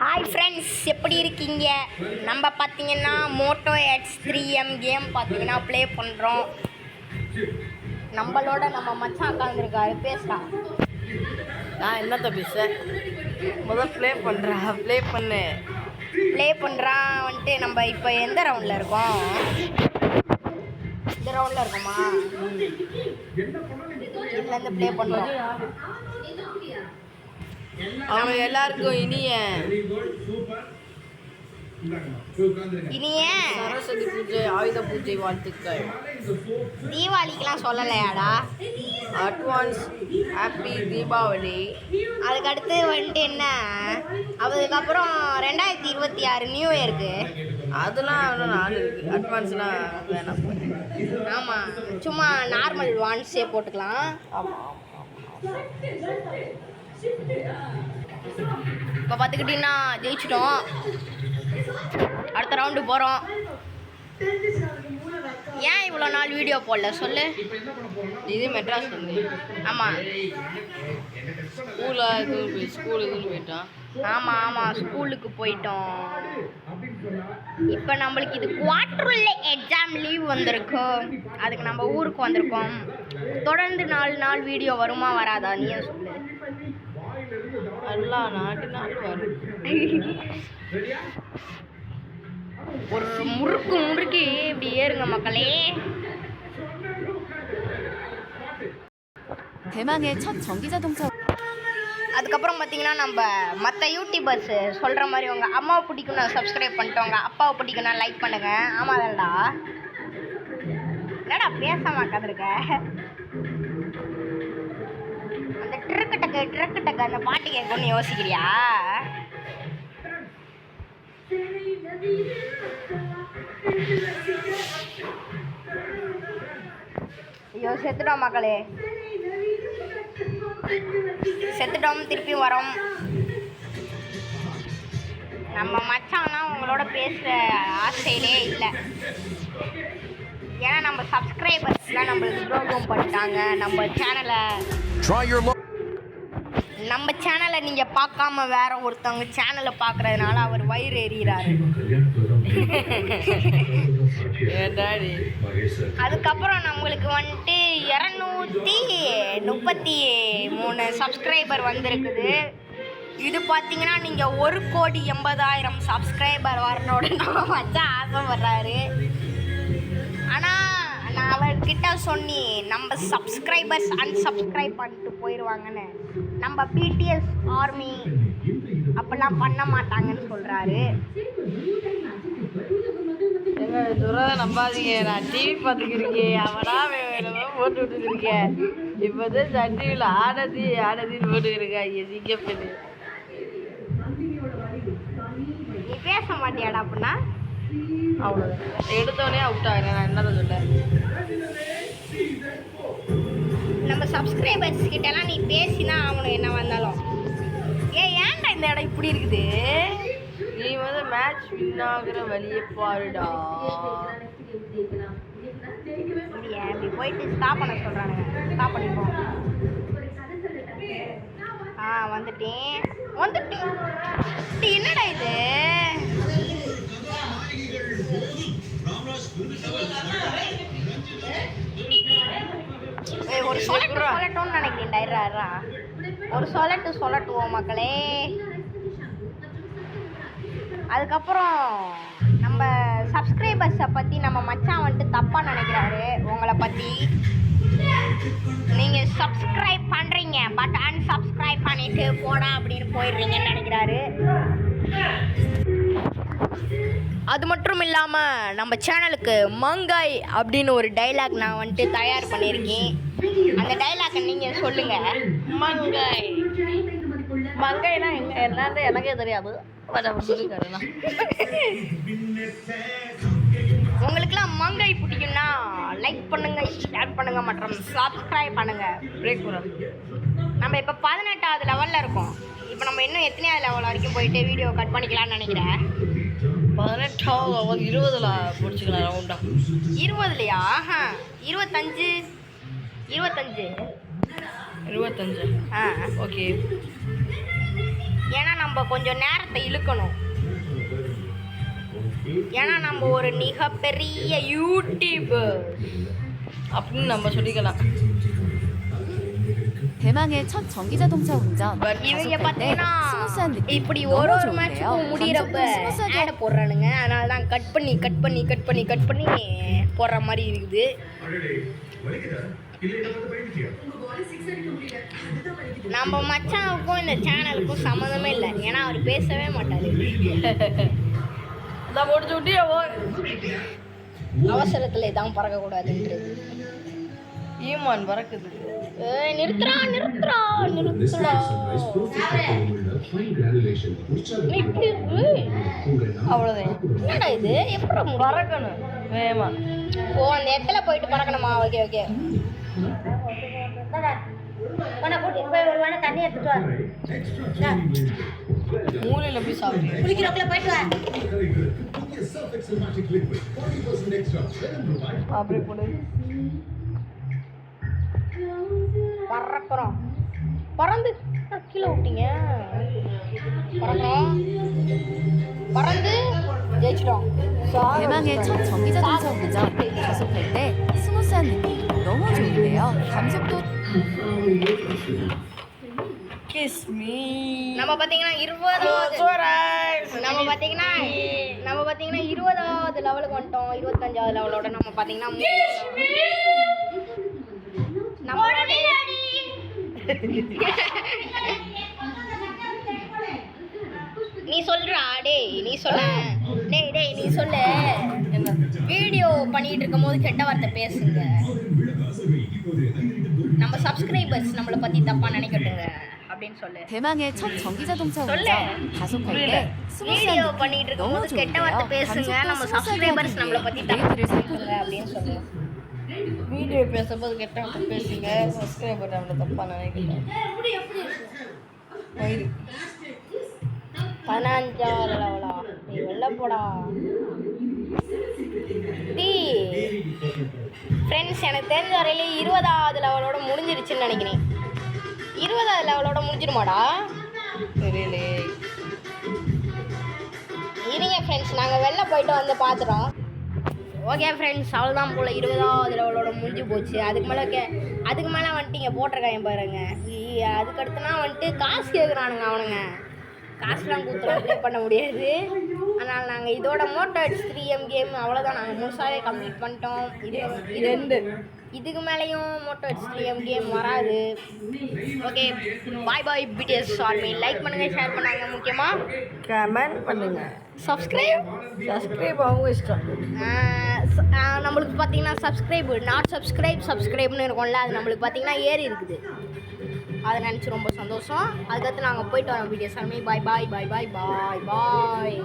Hi friends, எப்படி இருக்கீங்க? நம்ம பார்த்தீங்கன்னா மோட்டோ X3M கேம் பார்த்தீங்கன்னா ப்ளே பண்ணுறோம். நம்மளோட நம்ம மச்சான் உட்காந்துருக்காரு. பேசுகிறா. நான் என்னத்த பேசுகிறேன்? ப்ளே பண்ணுறான் வந்துட்டு. நம்ம இப்போ எந்த ரவுண்டில் இருக்கோம்? இந்த ரவுண்டில் இருக்கோமா? இதுலேருந்து ப்ளே பண்ணுறோம். அவங்க எல்லாருக்கும் இனிய சரஸ்வதி பூஜை, ஆயுத பூஜை வாழ்த்துக்கள். தீபாவளிக்கெலாம் சொல்லலையாடா? Advance happy Deepavali. அதுக்கடுத்து வந்துட்டு என்ன, அதுக்கப்புறம் 2026 நியூ இயருக்கு. அதெல்லாம் அவ்வளோ நாள் இருக்குது. அட்வான்ஸ்லாம் வேணாம். ஆமாம், சும்மா நார்மல் வான்ஸே போட்டுக்கலாம். ஆமாம். இப்போ பார்த்துக்கிட்டிங்கன்னா ஜெயிச்சிட்டோம். அடுத்த ரவுண்டு போகிறோம். ஏன் இவ்வளோ நாள் வீடியோ போடல சொல்லு? இது மெட்ராஸ் வந்து. ஆமாம், ஸ்கூலுக்கு போயிட்டோம். ஆமாம் ஸ்கூலுக்கு போயிட்டோம். இப்போ நம்மளுக்கு இது குவார்டர்லி எக்ஸாம் லீவ் வந்திருக்கோம். அதுக்கு நம்ம ஊருக்கு வந்திருக்கோம். தொடர்ந்து 4 நாள் வீடியோ வருமா வராதா நீயே சொல்லு? எல்லா நாட்டினாலும் வரும். ஒரு முறுக்கி இப்படி ஏறுங்க மக்களே. 대망의 첫 전기 자동차. அதுக்கப்புறம் பார்த்தீங்கன்னா நம்ம மற்ற யூடியூபர்ஸ் சொல்கிற மாதிரி உங்கள் அம்மாவை பிடிக்குன்னு சப்ஸ்கிரைப் பண்ணிட்டோங்க, அப்பாவை பிடிக்குன்னா லைக் பண்ணுங்க. ஆமாம் தான்டா, என்னடா பேசாம உட்காந்துருக்க? அந்த ட்ரக்கு டக்கு அந்த பாட்டு கேட்கணும்னு யோசிக்கிறியா? ஐயோ செத்துட்டோம் மக்களே, செத்துட்டோம். திருப்பி வரோம். நம்ம மச்சான்லாம் உங்களோட பேசுகிற ஆசையிலே இல்லை. ஏன்னா நம்ம சப்ஸ்கிரைபர்ஸ்லாம் நம்மளுக்கு துரோகம் பண்ணிட்டாங்க. நம்ம சேனலை நீங்கள் பார்க்காம வேற ஒருத்தவங்க சேனலை பார்க்குறதுனால அவர் வயிறு எறிகிறாரு. அதுக்கப்புறம் நம்மளுக்கு வந்துட்டு 233 சப்ஸ்கிரைபர் வந்திருக்குது. இது பார்த்தீங்கன்னா நீங்கள் 1,80,00,000 சப்ஸ்கிரைபர் வரனோட நம்ம மச்சான் ஆசைப்படுறாரு. ஆனால் நான் அவர்கிட்ட சொன்னி நம்ம சப்ஸ்கிரைபர்ஸ் அன்சப்ஸ்கிரைப் பண்ணிட்டு போயிடுவாங்கன்னு. நம்ம பிடிஎஸ் ஆர்மி அப்பெல்லாம் பண்ண மாட்டாங்கன்னு சொல்கிறாரு. நம்பாதீங்க, நான் டிவி பார்த்துக்கிருக்கேன். அவனா போட்டு விட்டுருக்கேன். இப்போ தான் சன் டிவியில் ஆனதின்னு போட்டுக்கிருக்கேன். சிங்கப்பெண்ணு, நீ பேச மாட்டியாடா அப்படின்னா? அவ்வளோதான், எடுத்தோடனே அவுட் ஆகிறேன். நான் என்னதான் சொல்லேன்? நம்ம சப்ஸ்கிரைபர்ஸ் கிட்டலாம் நீ பேசினா அவனுக்கு என்ன வந்தாலும் ஏன்டா இந்த இடம் இப்படி இருக்குது? நீ மேட்ச் வின் ஆகுற வழியை பாருடா. இப்படி போயிட்டு ஸ்டாப் பண்ண சொல்கிறானுங்க. ஸ்டாப் பண்ணிப்போம். வந்துட்டேன். என்னடா இது? ஒரு சொல்லட்டும்னு நினைக்கிறேன்டா. ஒரு சொல்லட்டுவோம் மக்களே. அதுக்கப்புறம் நம்ம சப்ஸ்கிரைபர்ஸை பற்றி நம்ம மச்சான் வந்துட்டு தப்பாக நினைக்கிறாரு. உங்களை பற்றி நீங்கள் சப்ஸ்கிரைப் பண்ணுறீங்க பட் அன்சப்ஸ்கிரைப் பண்ணிட்டு போடா அப்படின்னு போயிடுறீங்கன்னு நினைக்கிறாரு. அது மட்டும் இல்லாமல் நம்ம சேனலுக்கு மங்காய் அப்படின்னு ஒரு டைலாக் நான் வந்துட்டு தயார் பண்ணியிருக்கேன். அந்த டைலாக்கை நீங்கள் சொல்லுங்கள். மங்கைனா என்னன்னு எனக்கே தெரியாது. உங்களுக்குலாம் மங்கை பிடிக்கும்னா லைக் பண்ணுங்க, ஷேர் பண்ணுங்க மற்றும் சப்ஸ்கிரைப் பண்ணுங்க. பிரேக் போகிறோம். நம்ம இப்போ 18வது லெவலில் இருக்கோம். இப்போ நம்ம இன்னும் எத்தனையாவது லெவல் வரைக்கும் போயிட்டு வீடியோ கட் பண்ணிக்கலாம்னு நினைக்கிறேன். 18 20ல் முடிச்சுக்கலாம் ரவுண்டா. 20லையா? 25 25. ஓகே. ஏன்னா நம்ம கொஞ்சம் நேரத்தை இழுக்கணும். ஏன்னா நம்ம ஒரு மிகப்பெரிய யூடியூபர் அப்படின்னு நம்ம சொல்லிக்கலாம். 대망의 첫 전기 자동차 운전. இவங்க 가속할 때 பார்த்தீங்கன்னா 스무스한 느낌 இப்படி 너무 ஒரு 좋은데요. மேட்சுக்கும் முடிகிறப்ப 감속도 스무스하게 ஆட போடுறானுங்க. அதனால தான் கட் பண்ணி போடுற மாதிரி இருக்குது. நம்ம மச்சானுக்கும் இந்த சேனலுக்கும் சம்மந்தமே இல்லை. ஏன்னா அவர் பேசவே மாட்டார். அதான் முடிச்சு விட்டு அவசரத்தில் இதான் பறக்கக்கூடாதுன்றது. ஈமான் பறக்குது. நிறுத்துறா. இப்படி இருக்கு. அவ்வளோதான். என்னடா இது? எப்படி பறக்கணும் வேமா. ஓ, அந்த இடத்துல போயிட்டு பறக்கணுமா? ஓகே. தண்ணி எடுத்துட்டு வா. மூலையில் போய் சாப்பிட்டு குளிக்கிறவங்கள போயிட்டு வா. அப்படியே போடு. பறக்கிறோம். பறந்து கீழே விட்டீங்க. பறந்து ஜெயிச்சிட்டோம். 대망의 첫 전기 자동차 운전. 가속할 때 스무스한 느낌 너무 좋은데요. 감속도 Kiss me. நம்ம பார்த்தீங்கன்னா 20வது லெவலுக்கு வந்துட்டோம். 25வது லெவலோட நம்ம பார்த்தீங்கன்னா நீ சொல்றா. நீ சொல்ல. வீடியோ பண்ணிட்டு இருக்கும் போது கெட்ட வார்த்தை பேசுங்க. நம்ம சப்ஸ்கிரைபர்ஸ் நம்மளை பத்தி தப்பா நினைக்கட்டுங்க அப்படின்னு சொல்லு. 대망의 첫 전기 자동차 சொல்ல. 운전. 가속할 때 வீடியோ 스무스한 பண்ணிட்டு 느낌 இருக்கும் 너무 போது கெட்ட 좋은데요. வார்த்தை பேசுங்க. நம்ம 감속도 스무스하게 சப்ஸ்கிரைபர்ஸ் 하기 நம்மளை 위해 பத்தி தப்பா 브레이크를 நினைக்கட்டுங்க அப்படின்னு சொல்லு. வீடியோ பேசும்போது கெட்ட பேசுங்க. சப்ஸ்கிரைபர் நம்மளை தப்பா நினைக்கிறேன். 15வது லெவலா? நீ வெளில போடா. ஃப்ரெண்ட்ஸ், எனக்கு தெரிஞ்ச வரையில 20வது லெவலோட முடிஞ்சிருச்சுன்னு நினைக்கிறேன். 20வது லெவலோட முடிஞ்சிருமாடா? தெரியலே. இருங்க ஃப்ரெண்ட்ஸ், நாங்கள் வெளில போயிட்டு வந்து பார்த்துட்டோம். ஓகே ஃப்ரெண்ட்ஸ், அவ்வளோதான் போல் 20வது லெவலோட முடிஞ்சு போச்சு. அதுக்கு மேலே வந்துட்டு இங்கே போட்டிருக்காங்க பாருங்க. அதுக்கடுத்துனா வந்துட்டு காசு கேட்குறானுங்க அவனுங்க. காசுலாம் கொடுத்துலாம் ப்ளே பண்ண முடியாது. அதனால் நாங்கள் இதோட மோட்டோ எட்ஸ் 3M கேம் அவ்வளோதான். நாங்கள் முழுசாகவே கம்ப்ளீட் பண்ணிட்டோம். இதுக்கு மேலேயும் மோட்டோ எட்ஸ் 3M கேம் வராது. ஓகே, பாய் பிடிஎஸ் ஆர்மி. லைக் பண்ணுங்கள், ஷேர் பண்ணாங்க, முக்கியமாக கமெண்ட் பண்ணுங்க. சப்ஸ்கிரைப் அவங்க இஷ்டம். நம்மளுக்கு பார்த்தீங்கன்னா சப்ஸ்கிரைப்னு இருக்கும்ல, அது நம்மளுக்கு பார்த்தீங்கன்னா ஏறி இருக்குது. அதை நினச்சி ரொம்ப சந்தோஷம். அதுக்கடுத்து நாங்கள் போயிட்டு வரோம். Videos army. பாய்.